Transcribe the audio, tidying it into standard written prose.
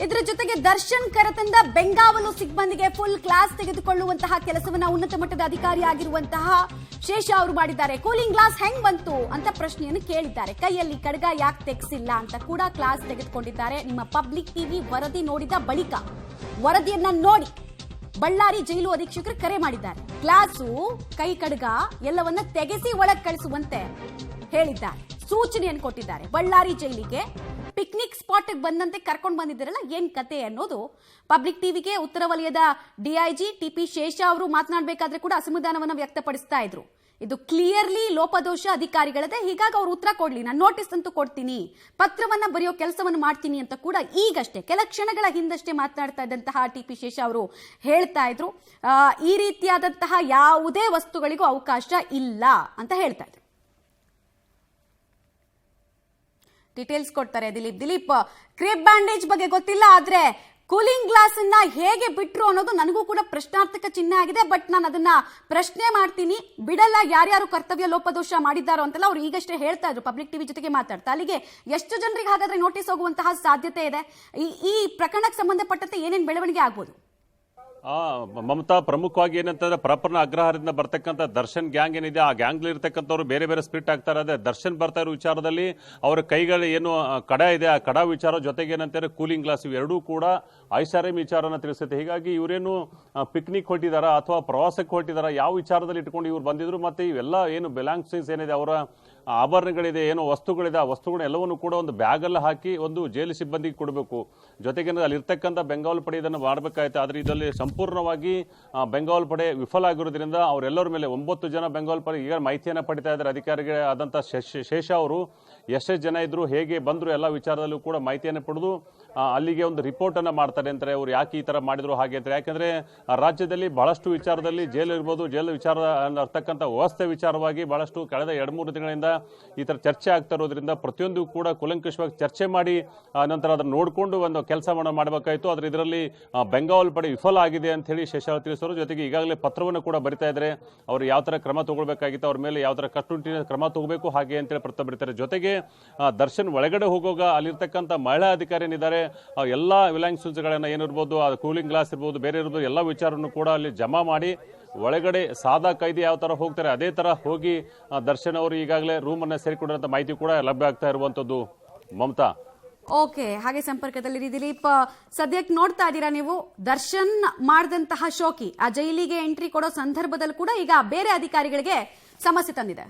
ಇದರ ಜೊತೆಗೆ ದರ್ಶನ್ ಕರೆತಂದ ಬೆಂಗಾವಲು ಸಿಬ್ಬಂದಿಗೆ ಫುಲ್ ಕ್ಲಾಸ್ ತೆಗೆದುಕೊಳ್ಳುವಂತಹ ಕೆಲಸವನ್ನ ಉನ್ನತ ಮಟ್ಟದ ಅಧಿಕಾರಿಯಾಗಿರುವಂತಹ ಶೇಷ ಅವರು ಮಾಡಿದ್ದಾರೆ. ಕೂಲಿಂಗ್ ಗ್ಲಾಸ್ ಹೆಂಗ್ ಬಂತು ಅಂತ ಪ್ರಶ್ನೆಯನ್ನು ಕೇಳಿದ್ದಾರೆ. ಕೈಯಲ್ಲಿ ಕಡಗ ಯಾಕೆ ತೆಗೆಸಿಲ್ಲ ಅಂತ ಕೂಡ ಕ್ಲಾಸ್ ತೆಗೆದುಕೊಂಡಿದ್ದಾರೆ. ನಿಮ್ಮ ಪಬ್ಲಿಕ್ ಟಿವಿ ವರದಿ ನೋಡಿದ ಬಳಿಕ ವರದಿಯನ್ನ ನೋಡಿ ಬಳ್ಳಾರಿ ಜೈಲು ಅಧೀಕ್ಷಕರು ಕರೆ ಮಾಡಿದ್ದಾರೆ. ಗ್ಲಾಸು, ಕೈ ಕಡಗ ಎಲ್ಲವನ್ನ ತೆಗೆಸಿ ಒಳಗೆ ಕಳಿಸುವಂತೆ ಹೇಳಿದ್ದಾರೆ, ಸೂಚನೆಯನ್ನು ಕೊಟ್ಟಿದ್ದಾರೆ. ಬಳ್ಳಾರಿ ಜೈಲಿಗೆ ಪಿಕ್ನಿಕ್ ಸ್ಪಾಟ್ ಬಂದಂತೆ ಕರ್ಕೊಂಡು ಬಂದಿದ್ದಾರಲ್ಲ, ಏನ್ ಕತೆ ಅನ್ನೋದು ಪಬ್ಲಿಕ್ ಟಿವಿಗೆ ಉತ್ತರ ವಲಯದ ಡಿಐಜಿ ಟಿಪಿ ಶೇಷ ಅವರು ಮಾತನಾಡಬೇಕಾದ್ರೆ ಕೂಡ ಅಸಮಾಧಾನವನ್ನು ವ್ಯಕ್ತಪಡಿಸ್ತಾ ಇದ್ರು. ಇದು ಕ್ಲಿಯರ್ಲಿ ಲೋಪದೋಷ ಅಧಿಕಾರಿಗಳದೇ, ಹೀಗಾಗಿ ಅವ್ರು ಉತ್ತರ ಕೊಡ್ಲಿ, ನಾನು ನೋಟಿಸ್ ಅಂತೂ ಕೊಡ್ತೀನಿ, ಪತ್ರವನ್ನ ಬರೆಯೋ ಕೆಲಸವನ್ನು ಮಾಡ್ತೀನಿ ಅಂತ ಕೂಡ ಈಗಷ್ಟೇ ಕೆಲ ಕ್ಷಣಗಳ ಹಿಂದಷ್ಟೇ ಮಾತನಾಡ್ತಾ ಇದ್ದಂತಹ ಟಿಪಿ ಶೇಷ ಅವರು ಹೇಳ್ತಾ ಇದ್ರು. ಈ ರೀತಿಯಾದಂತಹ ಯಾವುದೇ ವಸ್ತುಗಳಿಗೂ ಅವಕಾಶ ಇಲ್ಲ ಅಂತ ಹೇಳ್ತಾ ಇದ್ರು. ಡೀಟೇಲ್ಸ್ ಕೊಡ್ತಾರೆ ದಿಲೀಪ್. ಕ್ರೇಪ್ ಬ್ಯಾಂಡೇಜ್ ಬಗ್ಗೆ ಗೊತ್ತಿಲ್ಲ, ಆದ್ರೆ ಕೂಲಿಂಗ್ ಗ್ಲಾಸ್ ಅನ್ನ ಹೇಗೆ ಬಿಟ್ರು ಅನ್ನೋದು ನನಗೂ ಕೂಡ ಪ್ರಶ್ನಾರ್ಥಕ ಚಿಹ್ನೆ ಆಗಿದೆ. ಬಟ್ ನಾನು ಅದನ್ನ ಪ್ರಶ್ನೆ ಮಾಡ್ತೀನಿ, ಬಿಡಲ್ಲ. ಯಾರ್ಯಾರು ಕರ್ತವ್ಯ ಲೋಪದೋಷ ಮಾಡಿದ್ದಾರೋ ಅಂತೆಲ್ಲ ಅವ್ರು ಈಗಷ್ಟೇ ಹೇಳ್ತಾ ಇದ್ರು ಪಬ್ಲಿಕ್ ಟಿವಿ ಜೊತೆಗೆ ಮಾತಾಡ್ತಾ. ಅಲ್ಲಿಗೆ ಎಷ್ಟು ಜನರಿಗೆ ಹಾಗಾದ್ರೆ ನೋಟಿಸ್ ಹೋಗುವಂತಹ ಸಾಧ್ಯತೆ ಇದೆ? ಈ ಪ್ರಕರಣಕ್ಕೆ ಸಂಬಂಧಪಟ್ಟಂತೆ ಏನೇನು ಬೆಳವಣಿಗೆ ಆಗ್ಬೋದು? ಮಮತಾ, ಪ್ರಮುಖವಾಗಿ ಏನಂತಂದ್ರೆ ಪ್ರಕರಣ ಅಗ್ರಹಾರದಿಂದ ಬರ್ತಕ್ಕಂಥ ದರ್ಶನ್ ಗ್ಯಾಂಗ್ ಏನಿದೆ, ಆ ಗ್ಯಾಂಗ್ ಇರ್ತಕ್ಕಂಥವ್ರು ಬೇರೆ ಬೇರೆ ಸ್ಪಿರಿಟ್ ಆಗ್ತಾರೆ. ಅದೇ ದರ್ಶನ್ ಬರ್ತಾ ಇರೋ ವಿಚಾರದಲ್ಲಿ ಅವರ ಕೈಗಳು ಏನು ಕಡ ಇದೆ, ಆ ಕಡ ವಿಚಾರ ಜೊತೆಗೆ ಏನಂತಾರೆ ಕೂಲಿಂಗ್ ಗ್ಲಾಸ್, ಇವೆರಡೂ ಕೂಡ ಐಷಾರಾಮಿ ವಿಚಾರನ ತಿಳಿಸುತ್ತೆ. ಹೀಗಾಗಿ ಇವರೇನು ಪಿಕ್ನಿಕ್ ಹೊಟ್ಟಿದಾರ ಅಥವಾ ಪ್ರವಾಸಕ್ಕೆ ಹೊಟ್ಟಿದಾರ, ಯಾವ ವಿಚಾರದಲ್ಲಿ ಇಟ್ಕೊಂಡು ಇವ್ರು ಬಂದಿದ್ರು, ಮತ್ತೆ ಇವೆಲ್ಲ ಏನು ಬೆಲಾಂಗ್ಸಿಂಗ್ಸ್ ಏನಿದೆ, ಅವರ ಆಭರಣಗಳಿದೆ, ಏನೋ ವಸ್ತುಗಳಿದೆ, ಆ ವಸ್ತುಗಳು ಎಲ್ಲವನ್ನು ಕೂಡ ಒಂದು ಬ್ಯಾಗಲ್ಲಿ ಹಾಕಿ ಒಂದು ಜೈಲು ಸಿಬ್ಬಂದಿಗೆ ಕೊಡಬೇಕು. ಜೊತೆಗೆ ಅಲ್ಲಿ ಇರ್ತಕ್ಕಂಥ ಬೆಂಗಾವಲು ಪಡೆ ಇದನ್ನು ಮಾಡಬೇಕಾಯ್ತು. ಆದರೆ ಇದರಲ್ಲಿ ಸಂಪೂರ್ಣವಾಗಿ ಬೆಂಗಾವಲು ಪಡೆ ವಿಫಲ ಆಗಿರೋದ್ರಿಂದ ಅವರೆಲ್ಲರ ಮೇಲೆ 9 ಜನ ಬೆಂಗಾವಲು ಪಡೆ ಈಗ ಮಾಹಿತಿಯನ್ನು ಪಡಿತಾ ಇದ್ದಾರೆ. ಅಧಿಕಾರಿಗಳೇ ಆದಂಥ ಶೇಷ ಅವರು ಎಷ್ಟೇ ಜನ ಇದ್ರು, ಹೇಗೆ ಬಂದ್ರು, ಎಲ್ಲ ವಿಚಾರದಲ್ಲೂ ಕೂಡ ಮಾಹಿತಿಯನ್ನು ಪಡೆದು ಅಲ್ಲಿಗೆ ಒಂದು ರಿಪೋರ್ಟ್ ಅನ್ನ ಮಾಡ್ತಾರೆ ಅಂತಾರೆ. ಅವ್ರು ಯಾಕೆ ಈ ತರ ಮಾಡಿದ್ರು ಹಾಗೆ ಅಂತ. ಯಾಕಂದ್ರೆ ರಾಜ್ಯದಲ್ಲಿ ಬಹಳಷ್ಟು ವಿಚಾರದಲ್ಲಿ ಜೈಲು ಇರ್ಬೋದು, ಜೈಲು ವಿಚಾರ ಇರ್ತಕ್ಕಂಥ ವ್ಯವಸ್ಥೆ ವಿಚಾರವಾಗಿ ಬಹಳಷ್ಟು ಕಳೆದ 2-3 ದಿನಗಳಿಂದ ಈ ತರ ಚರ್ಚೆ ಆಗ್ತಾ ಇರೋದ್ರಿಂದ ಪ್ರತಿಯೊಂದು ಕೂಡ ಕೂಲಂಕಷವಾಗಿ ಚರ್ಚೆ ಮಾಡಿ ನಂತರ ಅದನ್ನ ನೋಡಿಕೊಂಡು ಒಂದು ಕೆಲಸವನ್ನು ಮಾಡಬೇಕಾಯಿತು. ಆದ್ರೆ ಇದರಲ್ಲಿ ಬೆಂಗಾವಲು ಪಡೆ ವಿಫಲ ಆಗಿದೆ ಅಂತ ಹೇಳಿ ಶೇಷ ತಿಳಿಸೋರು. ಜೊತೆಗೆ ಈಗಾಗಲೇ ಪತ್ರವನ್ನು ಕೂಡ ಬರಿತಾ ಇದ್ದಾರೆ. ಅವರು ಯಾವ ತರ ಕ್ರಮ ತಗೊಳ್ಬೇಕಾಗಿತ್ತು, ಅವ್ರ ಮೇಲೆ ಯಾವ ತರ ಕಟ್ಟುನಿಟ್ಟಿನ ಕ್ರಮ ತಗೋಬೇಕು ಹಾಗೆ ಅಂತೇಳಿ ಪತ್ರ ಬರೀತಾರೆ. ಜೊತೆಗೆ ದರ್ಶನ್ ಒಳಗಡೆ ಹೋಗುವಾಗ ಅಲ್ಲಿರ್ತಕ್ಕಂಥ ಮಹಿಳಾ ಅಧಿಕಾರಿ ಏನಿದ್ದಾರೆ, ಎಲ್ಲಾ ವಿಲಾಂಗ್ಸ್ಗಳನ್ನ ಏನಿರ್ಬೋದು, ಕೂಲಿಂಗ್ ಗ್ಲಾಸ್ ಇರ್ಬೋದು, ಬೇರೆ ಇರ್ಬೋದು, ಎಲ್ಲ ವಿಚಾರವನ್ನು ಕೂಡ ಅಲ್ಲಿ ಜಮಾ ಮಾಡಿ ಒಳಗಡೆ ಸಾದಾ ಕೈದಿ ಯಾವ ತರ ಹೋಗ್ತಾರೆ ಅದೇ ತರ ಹೋಗಿ ದರ್ಶನ್ ಅವರು ಈಗಾಗಲೇ ರೂಮ್ ಅನ್ನ ಸೇರಿಕೊಂಡಿರುವಂತ ಮಾಹಿತಿ ಕೂಡ ಲಭ್ಯ ಆಗ್ತಾ ಇರುವಂತದ್ದು. ಮಮತಾ, ಓಕೆ, ಹಾಗೆ ಸಂಪರ್ಕದಲ್ಲಿ ದಿಲೀಪ್. ಸದ್ಯಕ್ಕೆ ನೋಡ್ತಾ ಇದ್ದೀರಾ ನೀವು, ದರ್ಶನ್ ಮಾಡಿದಂತಹ ಶೋಕಿ ಆ ಜೈಲಿಗೆ ಎಂಟ್ರಿ ಕೊಡೋ ಸಂದರ್ಭದಲ್ಲಿ ಕೂಡ ಈಗ ಬೇರೆ ಅಧಿಕಾರಿಗಳಿಗೆ ಸಮಸ್ಯೆ ತಂದಿದೆ.